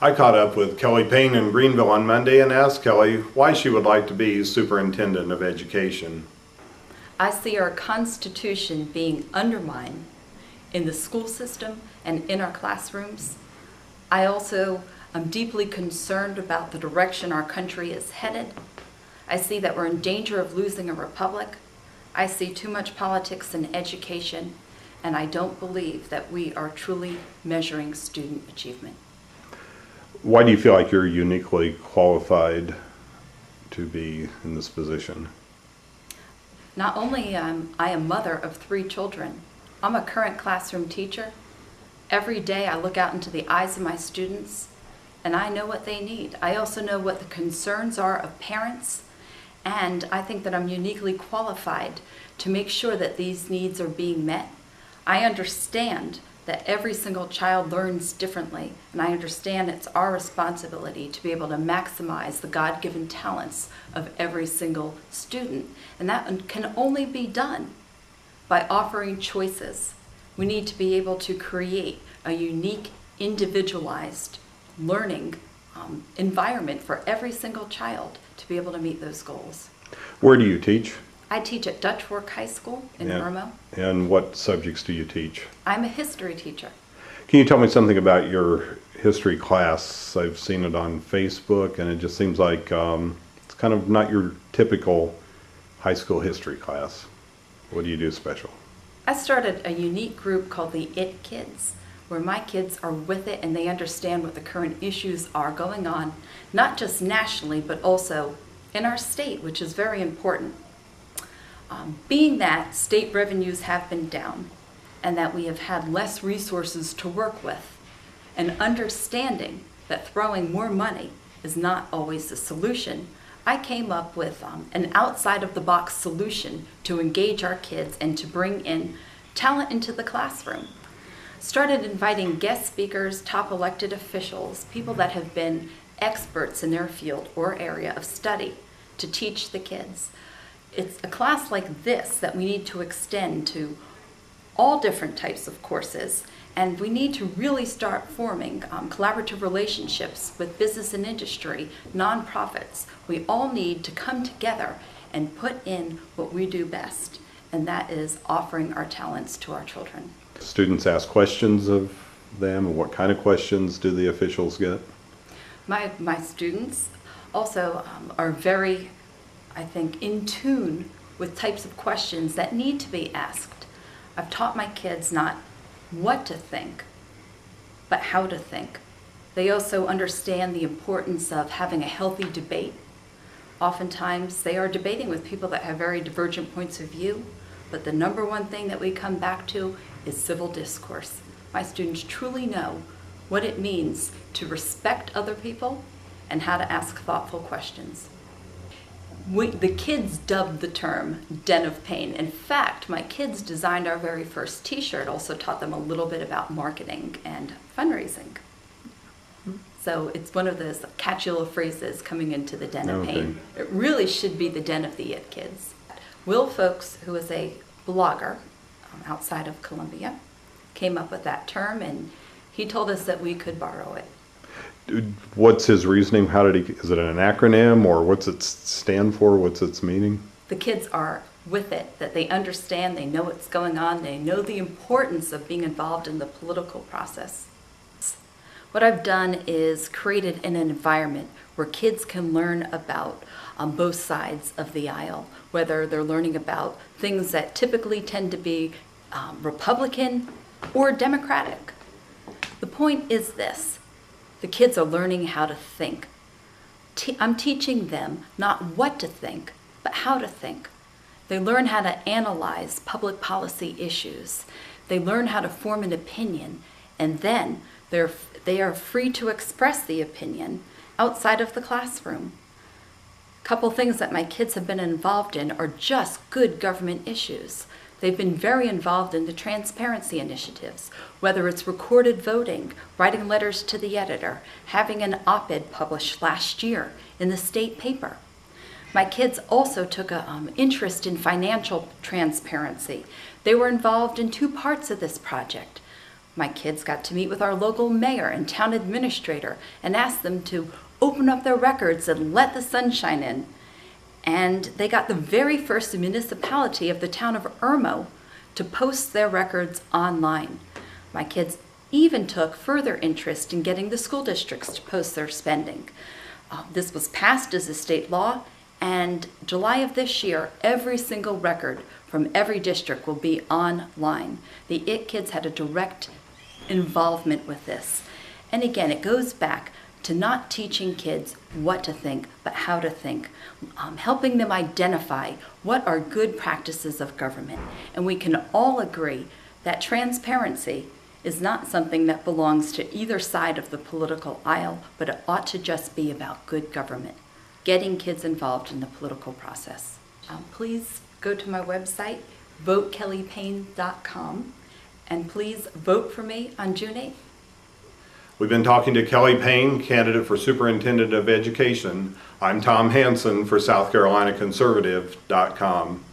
I caught up with Kelly Payne in Greenville on Monday and asked Kelly why she would like to be superintendent of education. I see our Constitution being undermined in the school system and in our classrooms. I also am deeply concerned about the direction our country is headed. I see that we're in danger of losing a republic. I see too much politics in education, and I don't believe that we are truly measuring student achievement. Why do you feel like you're uniquely qualified to be in this position? Not only am I a mother of 3 children, I'm a current classroom teacher. Every day I look out into the eyes of my students and I know what they need. I also know what the concerns are of parents, and I think that I'm uniquely qualified to make sure that these needs are being met. I understand that every single child learns differently, and I understand it's our responsibility to be able to maximize the God-given talents of every single student, and that can only be done by offering choices. We need to be able to create a unique, individualized learning environment for every single child to be able to meet those goals. Where do you teach? I teach at Dutch Fork High School in Irmo. And what subjects do you teach? I'm a history teacher. Can you tell me something about your history class? I've seen it on Facebook, and it just seems like it's kind of not your typical high school history class. What do you do special? I started a unique group called the IT Kids, where my kids are with it and they understand what the current issues are going on, not just nationally, but also in our state, which is very important. Being that state revenues have been down and that we have had less resources to work with, and understanding that throwing more money is not always the solution, I came up with an outside-of-the-box solution to engage our kids and to bring in talent into the classroom. Started inviting guest speakers, top elected officials, people that have been experts in their field or area of study to teach the kids. It's a class like this that we need to extend to all different types of courses, and we need to really start forming collaborative relationships with business and industry, nonprofits. We all need to come together and put in what we do best, and that is offering our talents to our children. Students ask questions of them, and what kind of questions do the officials get? My students also are very, I think, in tune with types of questions that need to be asked. I've taught my kids not what to think, but how to think. They also understand the importance of having a healthy debate. Oftentimes they are debating with people that have very divergent points of view, but the number one thing that we come back to is civil discourse. My students truly know what it means to respect other people and how to ask thoughtful questions. The kids dubbed the term Den of Payne. In fact, my kids designed our very first t-shirt, also taught them a little bit about marketing and fundraising. So it's one of those catchy little phrases coming into the Den of Payne. It really should be the Den of the IT Kids. Will Folks, who is a blogger outside of Columbia, came up with that term, and he told us that we could borrow it. What's his reasoning? Is it an acronym, or what's it stand for? What's its meaning? The kids are with it, that they understand, they know what's going on, they know the importance of being involved in the political process. What I've done is created an environment where kids can learn about both sides of the aisle, whether they're learning about things that typically tend to be Republican or Democratic. The point is this: the kids are learning how to think. I'm teaching them not what to think, but how to think. They learn how to analyze public policy issues. They learn how to form an opinion, and then they are free to express the opinion outside of the classroom. A couple things that my kids have been involved in are just good government issues. They've been very involved in the transparency initiatives, whether it's recorded voting, writing letters to the editor, having an op-ed published last year in the state paper. My kids also took an interest in financial transparency. They were involved in 2 parts of this project. My kids got to meet with our local mayor and town administrator and ask them to open up their records and let the sunshine in. And they got the very first municipality of the town of Irmo to post their records online. My kids even took further interest in getting the school districts to post their spending. This was passed as a state law, and July of this year, every single record from every district will be online. The IT Kids had a direct involvement with this. And again, it goes back to not teaching kids what to think, but how to think, helping them identify what are good practices of government. And we can all agree that transparency is not something that belongs to either side of the political aisle, but it ought to just be about good government, getting kids involved in the political process. Please go to my website, votekellypayne.com, and please vote for me on June 8th. We've been talking to Kelly Payne, candidate for Superintendent of Education. I'm Tom Hanson for SouthCarolinaConservative.com.